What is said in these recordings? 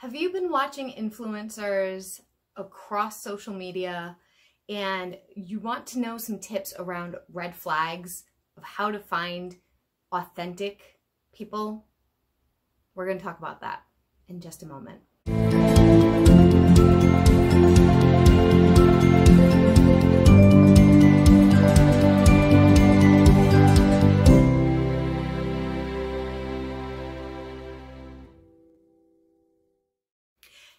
Have you been watching influencers across social media and you want to know some tips around red flags of how to find authentic people? We're going to talk about that in just a moment.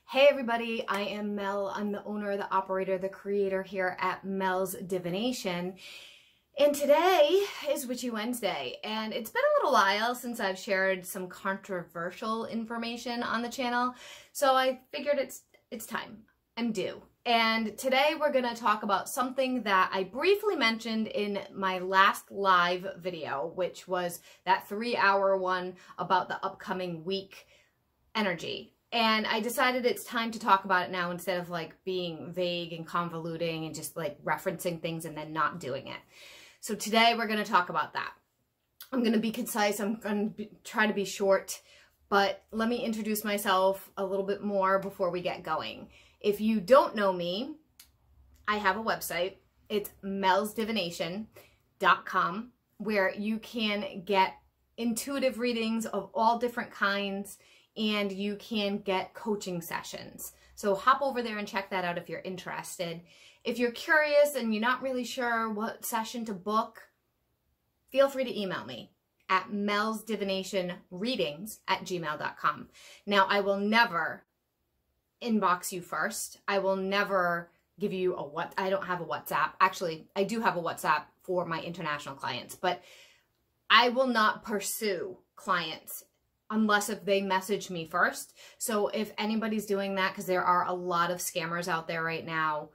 Hey everybody, I am Mel. I'm the owner, the operator, the creator here at melsdivination. And today is Witchy Wednesday, and it's been a little while since I've shared some controversial information on the channel, so I figured it's time. I'm due. And today we're going to talk about something that I briefly mentioned in my last live video, which was that 3-hour one about the upcoming week energy. And I decided it's time to talk about it now instead of like being vague and convoluting and just like referencing things and then not doing it. So today we're going to talk about that. I'm going to be concise. I'm going to try to be short, but let me introduce myself a little bit more before we get going. If you don't know me, I have a website. It's melsdivination.com, where you can get intuitive readings of all different kinds, and you can get coaching sessions. So hop over there and check that out if you're interested. If you're curious and you're not really sure what session to book, feel free to email me at melsdivinationreadings@gmail.com. Now, I will never inbox you first. I will never give you I don't have a WhatsApp. Actually, I do have a WhatsApp for my international clients, but I will not pursue clients unless if they message me first. So if anybody's doing that, because there are a lot of scammers out there right now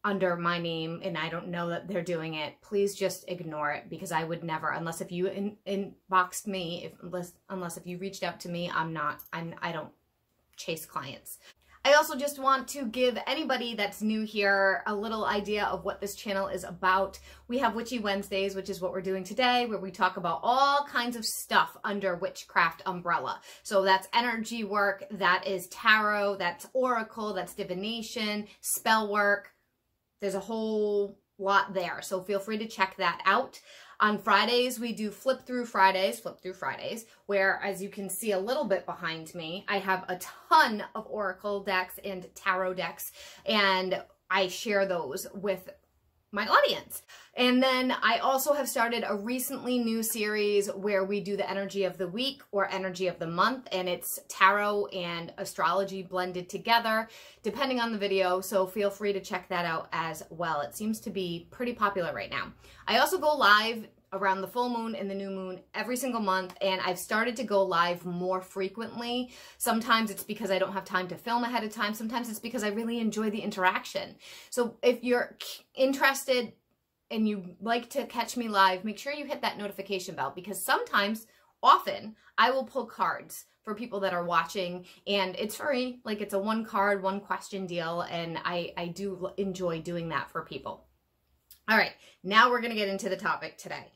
under my name and I don't know that they're doing it, please just ignore it, because I would never, unless if you inboxed me, unless if you reached out to me, I don't chase clients. I also just want to give anybody that's new here a little idea of what this channel is about. We have Witchy Wednesdays, which is what we're doing today, where we talk about all kinds of stuff under witchcraft umbrella. So that's energy work, that is tarot, that's oracle, that's divination, spell work. There's a whole lot there, so feel free to check that out. On Fridays, we do Flip Through Fridays, where, as you can see a little bit behind me, I have a ton of oracle decks and tarot decks, and I share those with my audience. And then I also have started a recently new series where we do the energy of the week or energy of the month, and it's tarot and astrology blended together, depending on the video, so feel free to check that out as well. It seems to be pretty popular right now. I also go live around the full moon and the new moon every single month, and I've started to go live more frequently. Sometimes it's because I don't have time to film ahead of time. Sometimes it's because I really enjoy the interaction. So if you're interested and you like to catch me live, make sure you hit that notification bell, because often I will pull cards for people that are watching, and it's free. Like, it's a one card, one question deal, and I do enjoy doing that for people. All right, now we're going to get into the topic today.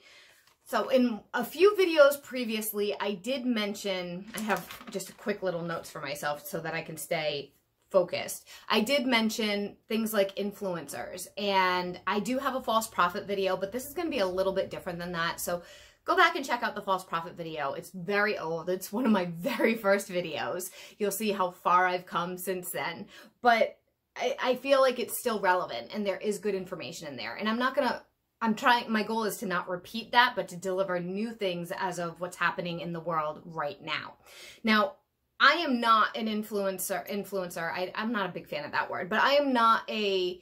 So in a few videos previously, I did mention, I have just a quick little notes for myself so that I can stay focused. I did mention things like influencers, and I do have a false prophet video, but this is going to be a little bit different than that. So go back and check out the false prophet video. It's very old. It's one of my very first videos. You'll see how far I've come since then. But I feel like it's still relevant and there is good information in there. And my goal is to not repeat that, but to deliver new things as of what's happening in the world right now. Now, I am not an influencer. I'm not a big fan of that word, but I am not a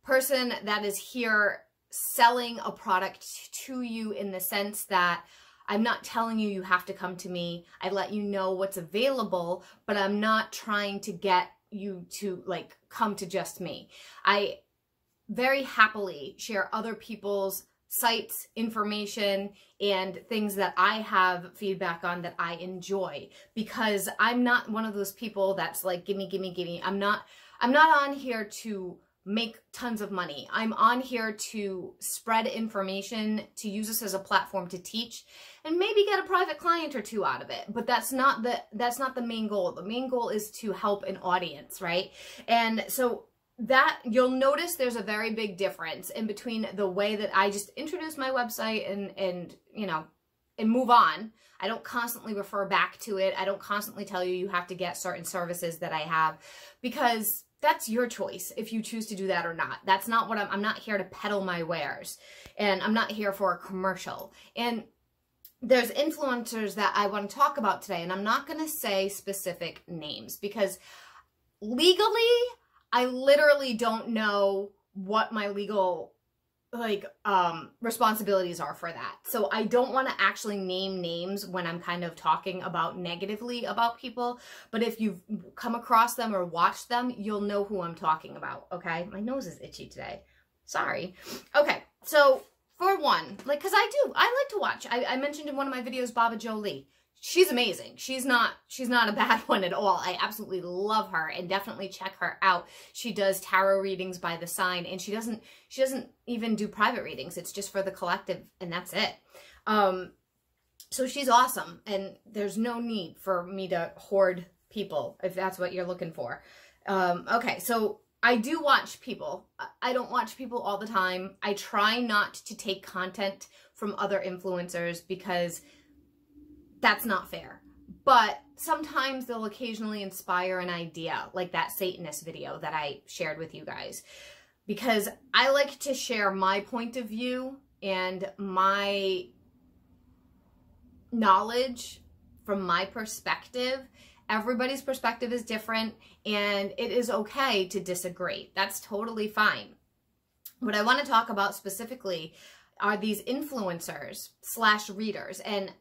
person that is here selling a product to you in the sense that I'm not telling you have to come to me. I let you know what's available, but I'm not trying to get you to like come to just me. I very happily share other people's sites, information, and things that I have feedback on that I enjoy, because I'm not one of those people that's like, gimme, gimme, gimme. I'm not on here to make tons of money. I'm on here to spread information, to use this as a platform to teach, and maybe get a private client or two out of it. But that's not the main goal. The main goal is to help an audience, right? And so that you'll notice there's a very big difference in between the way that I just introduce my website and you know, and move on. I don't constantly refer back to it. I don't constantly tell you have to get certain services that I have, because that's your choice if you choose to do that or not. That's not what I'm not here to peddle my wares, and I'm not here for a commercial. And there's influencers that I want to talk about today, and I'm not going to say specific names because legally, I literally don't know what my legal responsibilities are for that. So I don't want to actually name names when I'm kind of talking about negatively about people. But if you've come across them or watched them, you'll know who I'm talking about. Okay. My nose is itchy today. Sorry. Okay. So for one, cause I like to watch. I mentioned in one of my videos, Baba Jolie. She's amazing. She's not a bad one at all. I absolutely love her, and definitely check her out. She does tarot readings by the sign, and she doesn't even do private readings. It's just for the collective, and that's it. So she's awesome, and there's no need for me to hoard people if that's what you're looking for. Okay, so I do watch people. I don't watch people all the time. I try not to take content from other influencers because that's not fair. But sometimes they'll occasionally inspire an idea, like that Satanist video that I shared with you guys, because I like to share my point of view and my knowledge from my perspective. Everybody's perspective is different, and it is okay to disagree. That's totally fine. What I want to talk about specifically are these influencers / readers, and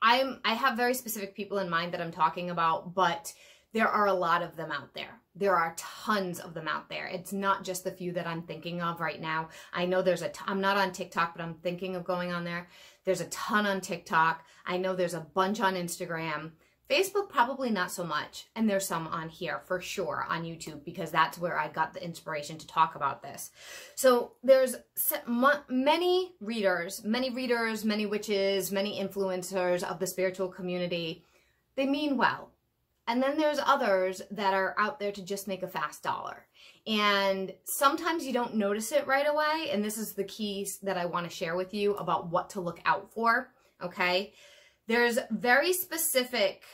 I have very specific people in mind that I'm talking about, but there are a lot of them out there. There are tons of them out there. It's not just the few that I'm thinking of right now. I know there's I'm not on TikTok, but I'm thinking of going on there. There's a ton on TikTok. I know there's a bunch on Instagram. Facebook, probably not so much. And there's some on here for sure on YouTube, because that's where I got the inspiration to talk about this. So there's many readers, many witches, many influencers of the spiritual community. They mean well. And then there's others that are out there to just make a fast dollar. And sometimes you don't notice it right away. And this is the keys that I want to share with you about what to look out for. Okay. There's very specific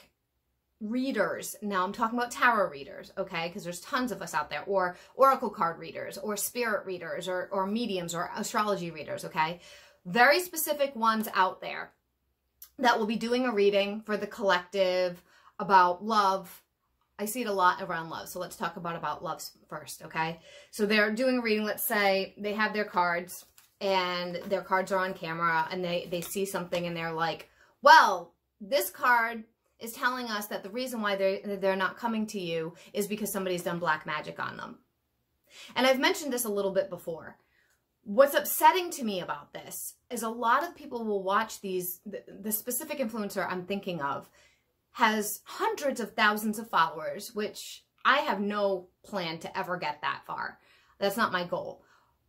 readers. Now I'm talking about tarot readers, okay? Because there's tons of us out there, or oracle card readers, or spirit readers, or mediums, or astrology readers, okay? Very specific ones out there that will be doing a reading for the collective about love. I see it a lot around love. So let's talk about love first, okay? So they're doing a reading. Let's say they have their cards, and their cards are on camera, and they see something, and they're like, well, this card is telling us that the reason why they're not coming to you is because somebody's done black magic on them. And I've mentioned this a little bit before. What's upsetting to me about this is a lot of people will watch these, the specific influencer I'm thinking of has hundreds of thousands of followers, which I have no plan to ever get that far. That's not my goal.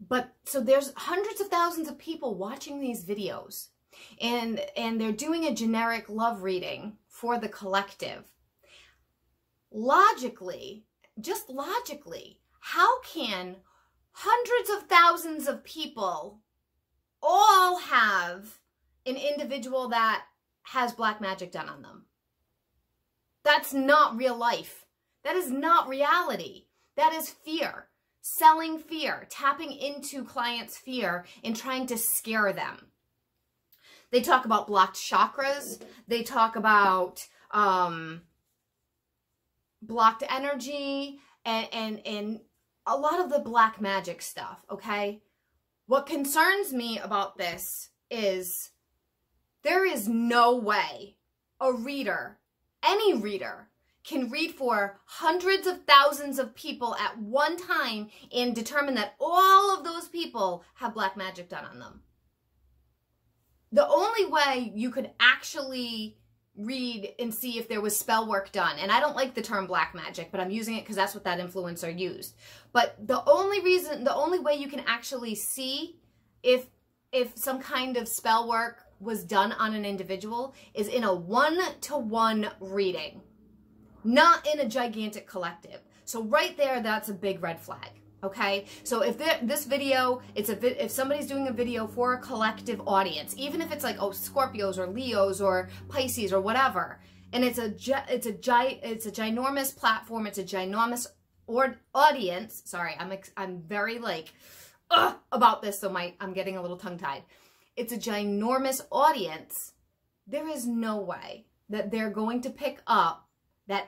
But so there's hundreds of thousands of people watching these videos. And they're doing a generic love reading for the collective. Logically, just logically, how can hundreds of thousands of people all have an individual that has black magic done on them? That's not real life. That is not reality. That is fear. Selling fear, tapping into clients' fear and trying to scare them. They talk about blocked chakras. They talk about blocked energy and a lot of the black magic stuff, okay? What concerns me about this is there is no way a reader, any reader, can read for hundreds of thousands of people at one time and determine that all of those people have black magic done on them. The only way you could actually read and see if there was spell work done. And I don't like the term black magic, but I'm using it because that's what that influencer used. But the only way you can actually see if some kind of spell work was done on an individual is in a one-to-one reading, not in a gigantic collective. So right there, that's a big red flag. Okay, so if this video, if somebody's doing a video for a collective audience, even if it's like, oh, Scorpios or Leos or Pisces or whatever, and it's a ginormous platform, it's a ginormous audience. Sorry, I'm very like about this, so I'm getting a little tongue-tied. It's a ginormous audience. There is no way that they're going to pick up that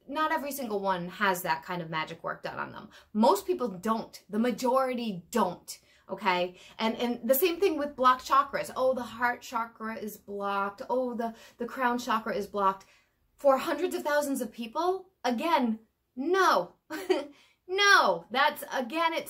not every single one has that kind of magic work done on them. Most people don't. The majority don't, okay? And the same thing with blocked chakras. Oh, the heart chakra is blocked. Oh, the crown chakra is blocked. For hundreds of thousands of people, again, no. No, that's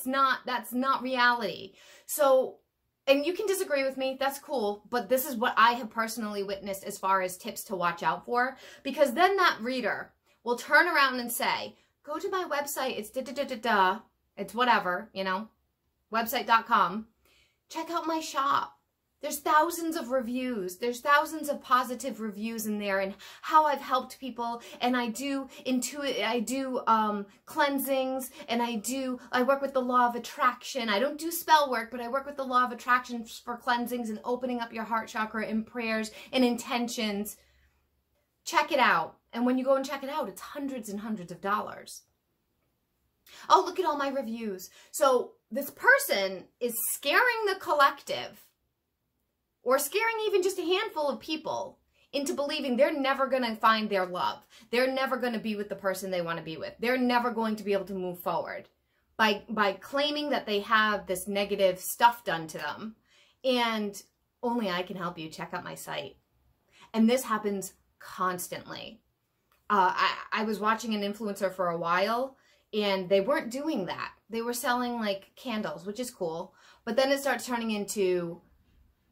not reality. So, and you can disagree with me, that's cool, but this is what I have personally witnessed as far as tips to watch out for, because then that reader will turn around and say, go to my website, it's da-da-da-da-da, it's whatever, you know, website.com, check out my shop. There's thousands of reviews. There's thousands of positive reviews in there and how I've helped people. And I do cleansings, and I work with the law of attraction. I don't do spell work, but I work with the law of attraction for cleansings and opening up your heart chakra in prayers and intentions. Check it out. And when you go and check it out, it's hundreds and hundreds of dollars. Oh, look at all my reviews. So this person is scaring the collective, or scaring even just a handful of people into believing they're never going to find their love. They're never going to be with the person they want to be with. They're never going to be able to move forward by claiming that they have this negative stuff done to them. And only I can help you. Check out my site. And this happens constantly. I was watching an influencer for a while, and they weren't doing that. They were selling like candles, which is cool. But then it starts turning into,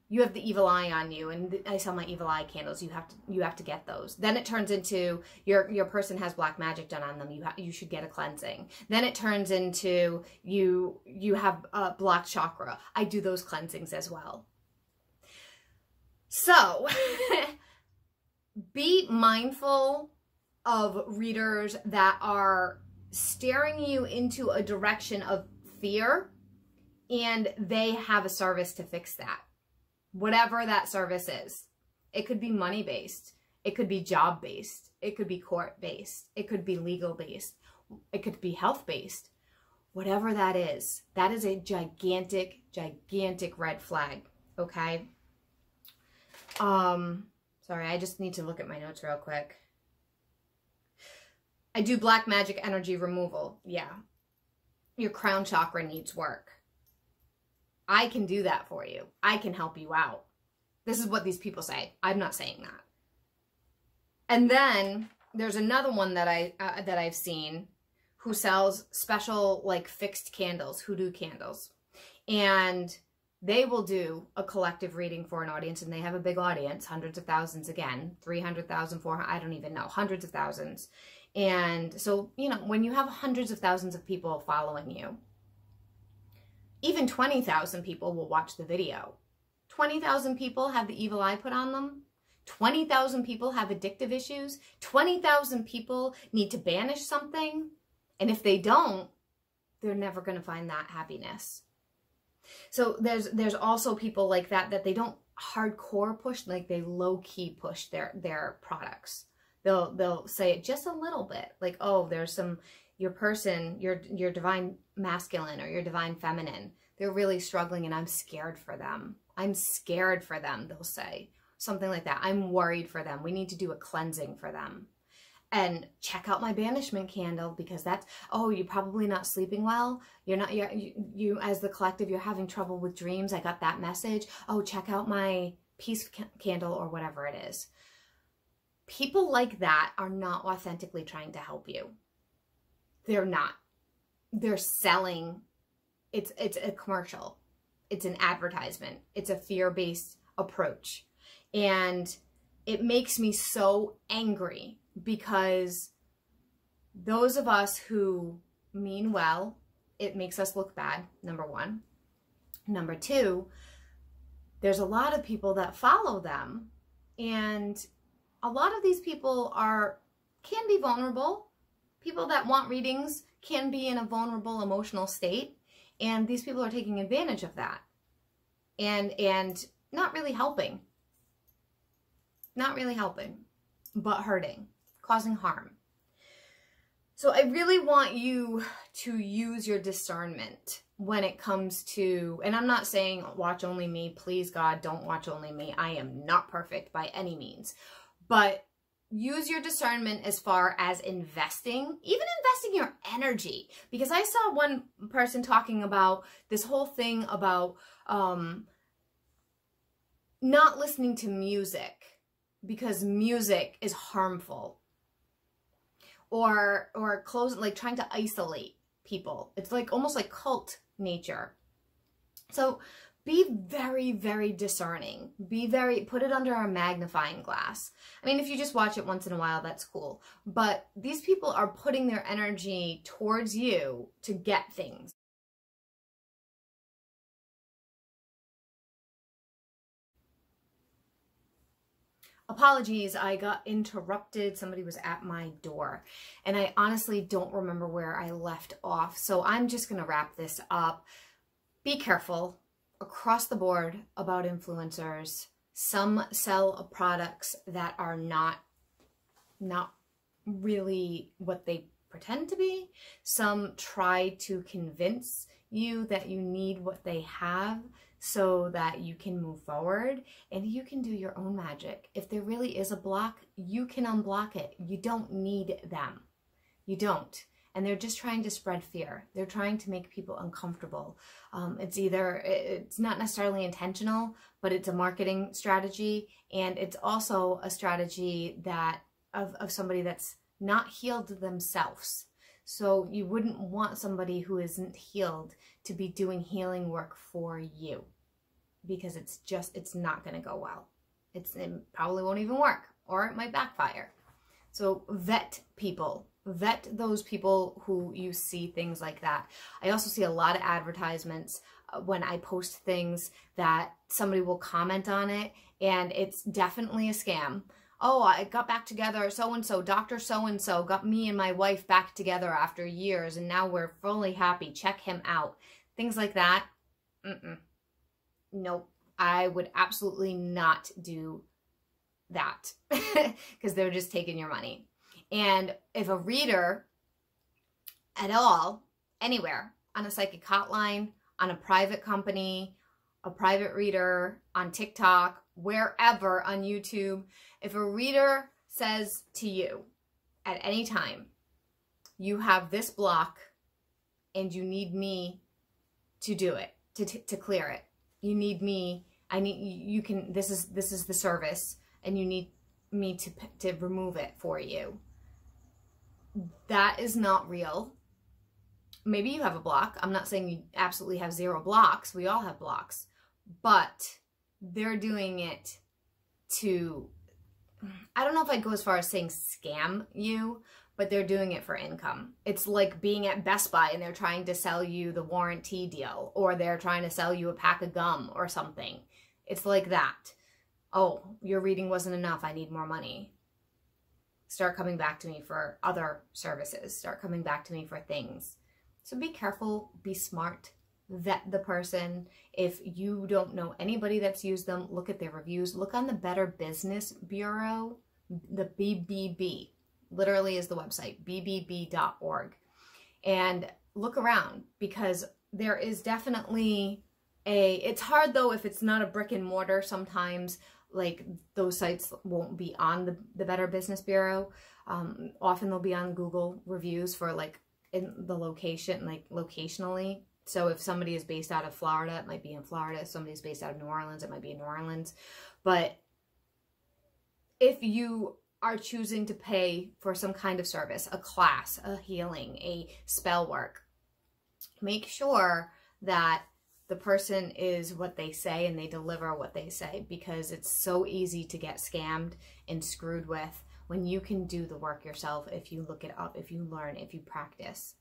you have the evil eye on you, and I sell my evil eye candles. You have to get those. Then it turns into your person has black magic done on them. You should get a cleansing. Then it turns into you have a blocked chakra. I do those cleansings as well. So be mindful of readers that are staring you into a direction of fear, and they have a service to fix that. Whatever that service is. It could be money-based. It could be job-based. It could be court-based. It could be legal-based. It could be health-based. Whatever that is a gigantic, gigantic red flag, okay? Sorry, I just need to look at my notes real quick. I do black magic energy removal. Yeah. Your crown chakra needs work. I can do that for you. I can help you out. This is what these people say. I'm not saying that. And then there's another one that I've seen who sells special like fixed candles, hoodoo candles. And they will do a collective reading for an audience, and they have a big audience, hundreds of thousands again, 300,000, 400, I don't even know, hundreds of thousands. And so, you know, when you have hundreds of thousands of people following you, even 20,000 people will watch the video. 20,000 people have the evil eye put on them. 20,000 people have addictive issues. 20,000 people need to banish something. And if they don't, they're never going to find that happiness. So there's also people like that they don't hardcore push, like they low-key push their products. They'll say it just a little bit, like, oh, there's some, your person, your divine masculine or your divine feminine, they're really struggling and I'm scared for them. I'm scared for them, they'll say. Something like that. I'm worried for them. We need to do a cleansing for them. And check out my banishment candle, because that's, oh, you're probably not sleeping well. You as the collective, you're having trouble with dreams. I got that message. Oh, check out my peace candle or whatever it is. People like that are not authentically trying to help you. They're not. They're selling. It's a commercial. It's an advertisement. It's a fear-based approach. And it makes me so angry, because those of us who mean well, it makes us look bad, number one. Number two, there's a lot of people that follow them, and a lot of these people can be vulnerable. People that want readings can be in a vulnerable emotional state, and these people are taking advantage of that and not really helping. Not really helping, but hurting, causing harm. So I really want you to use your discernment when it comes to, and I'm not saying watch only me, please God, don't watch only me. I am not perfect by any means, but use your discernment as far as investing, even investing your energy. Because I saw one person talking about this whole thing about not listening to music because music is harmful, or like trying to isolate people. It's like almost like cult nature. So be very, very discerning. Put it under a magnifying glass. I mean, if you just watch it once in a while, that's cool. But these people are putting their energy towards you to get things. Apologies, I got interrupted. Somebody was at my door, and I honestly don't remember where I left off. So I'm just going to wrap this up. Be careful across the board about influencers. Some sell products that are not really what they pretend to be. Some try to convince you that you need what they have so that you can move forward and you can do your own magic. If there really is a block, you can unblock it. You don't need them. You don't. And they're just trying to spread fear. They're trying to make people uncomfortable. It's not necessarily intentional, but it's a marketing strategy. And it's also a strategy that of somebody that's not healed themselves. So you wouldn't want somebody who isn't healed to be doing healing work for you, because it's not going to go well. It probably won't even work, or it might backfire. So vet people. Vet those people who you see things like that. I also see a lot of advertisements when I post things that somebody will comment on it, and it's definitely a scam. Oh, I got back together, so-and-so, Dr. So-and-so got me and my wife back together after years, and now we're fully happy. Check him out. Things like that. Nope. I would absolutely not do that because they're just taking your money. And if a reader at all, anywhere, on a psychic hotline, on a private company, a private reader, on TikTok, wherever, on YouTube, if a reader says to you at any time, you have this block and you need me to do it, to clear it. You need me, this is the service, and you need me to remove it for you. That is not real. Maybe you have a block. I'm not saying you absolutely have zero blocks. We all have blocks. But they're doing it to, I don't know if I'd go as far as saying scam you, but they're doing it for income. It's like being at Best Buy and they're trying to sell you the warranty deal, or they're trying to sell you a pack of gum or something. It's like that. Oh, your reading wasn't enough. I need more money. Start coming back to me for other services. Start coming back to me for things. So be careful, be smart, vet the person. If you don't know anybody that's used them, look at their reviews. Look on the Better Business Bureau, the BBB, literally is the website, bbb.org. And look around, because there is definitely it's hard though if it's not a brick and mortar sometimes. Like those sites won't be on the Better Business Bureau. Often they'll be on Google reviews for like in the location, like locationally. So if somebody is based out of Florida, it might be in Florida. If somebody's based out of New Orleans, it might be in New Orleans. But if you are choosing to pay for some kind of service, a class, a healing, a spell work, make sure that the person is what they say and they deliver what they say, because it's so easy to get scammed and screwed with when you can do the work yourself, if you look it up, if you learn, if you practice.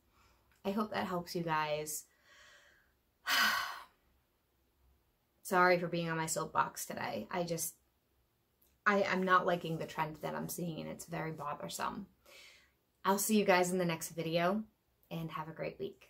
I hope that helps you guys. Sorry for being on my soapbox today. I'm not liking the trend that I'm seeing, and it's very bothersome. I'll see you guys in the next video, and have a great week.